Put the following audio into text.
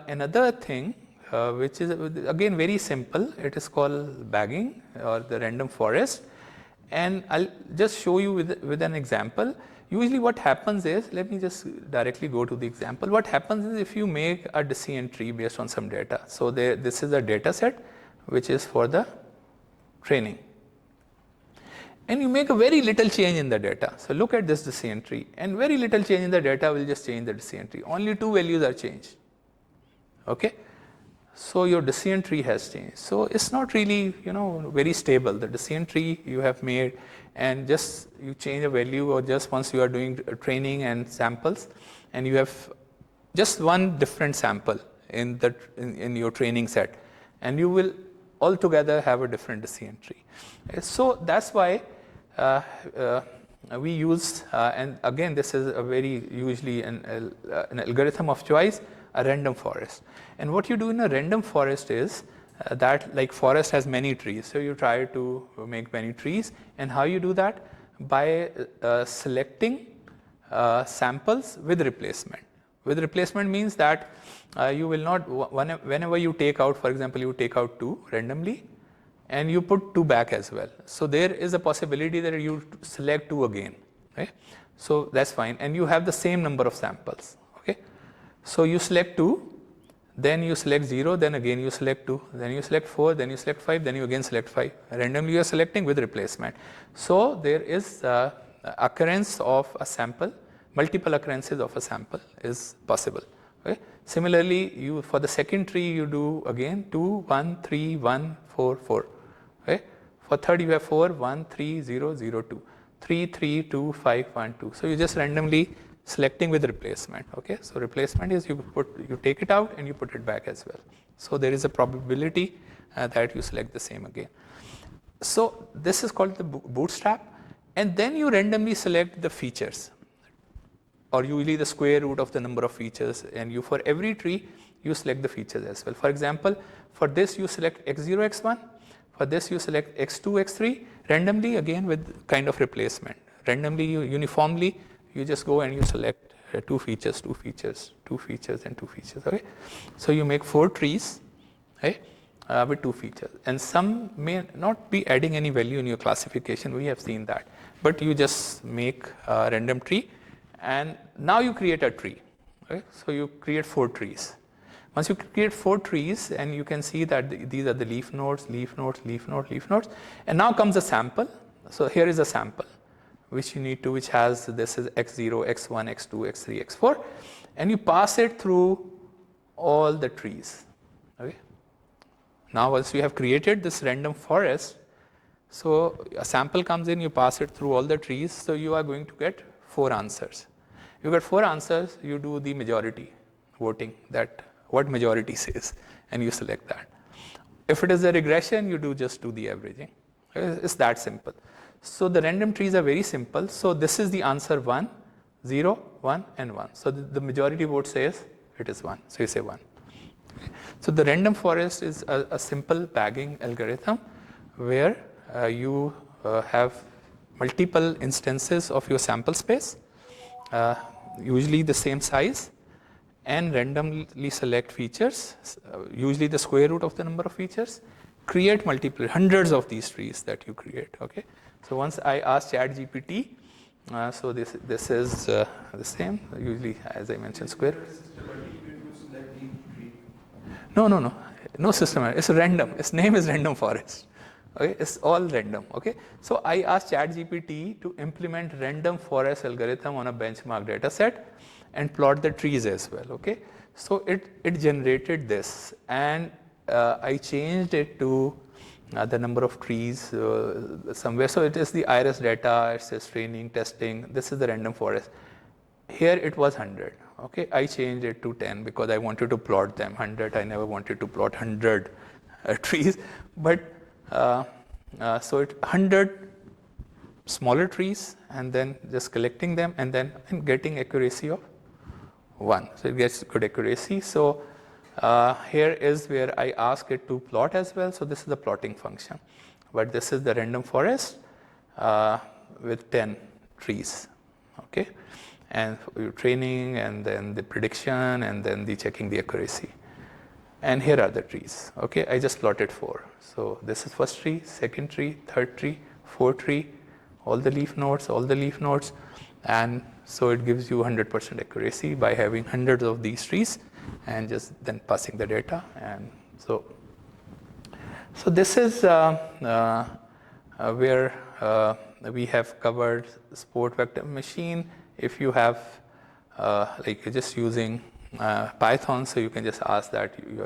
Another thing which is again very simple, it is called bagging or the random forest, and I'll just show you with an example. Usually what happens is, let me just directly go to the example. What happens is if you make a decision tree based on some data. So this is a data set which is for the training. And you make a very little change in the data. So look at this decision tree, and very little change in the data will just change the decision tree. Only 2 values are changed. Okay? So your decision tree has changed. So it's not really, very stable. The decision tree you have made, and just you change a value, or just once you are doing training and samples, and you have just one different sample in your training set, and you will altogether have a different decision tree. So that's why we use, and again this is a very usually an algorithm of choice, a random forest. And what you do in a random forest is that, like, forest has many trees, so you try to make many trees. And how you do that? By selecting samples with replacement. With replacement means that you will not, whenever you take out, for example, you take out 2 randomly and you put 2 back as well. So there is a possibility that you select 2 again. Okay? So that's fine, and you have the same number of samples. Okay? So you select 2, then you select 0, then again you select 2, then you select 4, then you select 5, then you again select 5. Randomly you are selecting with replacement. So there is occurrence of a sample, multiple occurrences of a sample is possible. Okay? Similarly, for the second tree you do again 2, 1, 3, 1, 4, 4. Okay? For third you have 4, 1, 3, 0, 0, 2, 3, 3, 2, 5, 1, 2. So you just randomly selecting with replacement. Okay? So replacement is you take it out and you put it back as well. So there is a probability that you select the same again. So this is called the bootstrap, and then you randomly select the features, or usually the square root of the number of features, and you, for every tree, you select the features as well. For example, for this you select x0, x1, for this you select x2, x3, randomly again with kind of replacement. Randomly, uniformly, you just go and you select 2 features, 2 features, 2 features, and 2 features. Okay? So you make 4 trees, right, with 2 features. And some may not be adding any value in your classification, we have seen that. But you just make a random tree, and now you create a tree. Okay? So you create 4 trees. Once you create 4 trees, and you can see that these are the leaf nodes, leaf nodes, leaf nodes, leaf nodes. And now comes a sample. So here is a sample which you need to, which has, this is x0, x1, x2, x3, x4, and you pass it through all the trees. Okay? Now once you have created this random forest, so a sample comes in, you pass it through all the trees, so you are going to get 4 answers. You get 4 answers, you do the majority voting, that what majority says, and you select that. If it is a regression, you just do the averaging. It's that simple. So the random trees are very simple. So this is the answer 1, 0, 1, and 1. So the majority vote says it is 1. So you say 1. Okay. So the random forest is a simple bagging algorithm where you have multiple instances of your sample space, usually the same size, and randomly select features, usually the square root of the number of features, create multiple, hundreds of these trees that you create. Okay? So once I asked ChatGPT, so this is the same, usually as I mentioned, square. No system. It's random. Its name is random forest. Okay, it's all random. Okay, so I asked ChatGPT to implement random forest algorithm on a benchmark data set and plot the trees as well. Okay, so it generated this, and I changed it to the number of trees somewhere. So it is the iris data, it says training, testing. This is the random forest. Here it was 100. Okay, I changed it to 10 because I wanted to plot them. 100, I never wanted to plot 100 trees, but so it 100 smaller trees, and then just collecting them, and then getting accuracy of 1. So it gets good accuracy. So here is where I ask it to plot as well. So this is the plotting function, but this is the random forest with 10 trees. Okay, and your training, and then the prediction, and then the checking the accuracy. and here are the trees. Okay, I just plotted 4. So this is first tree, second tree, third tree, fourth tree, all the leaf nodes, and so it gives you 100% accuracy by having hundreds of these trees and just then passing the data. And so this is where we have covered sport vector machine. If you have like just using Python, so you can just ask that you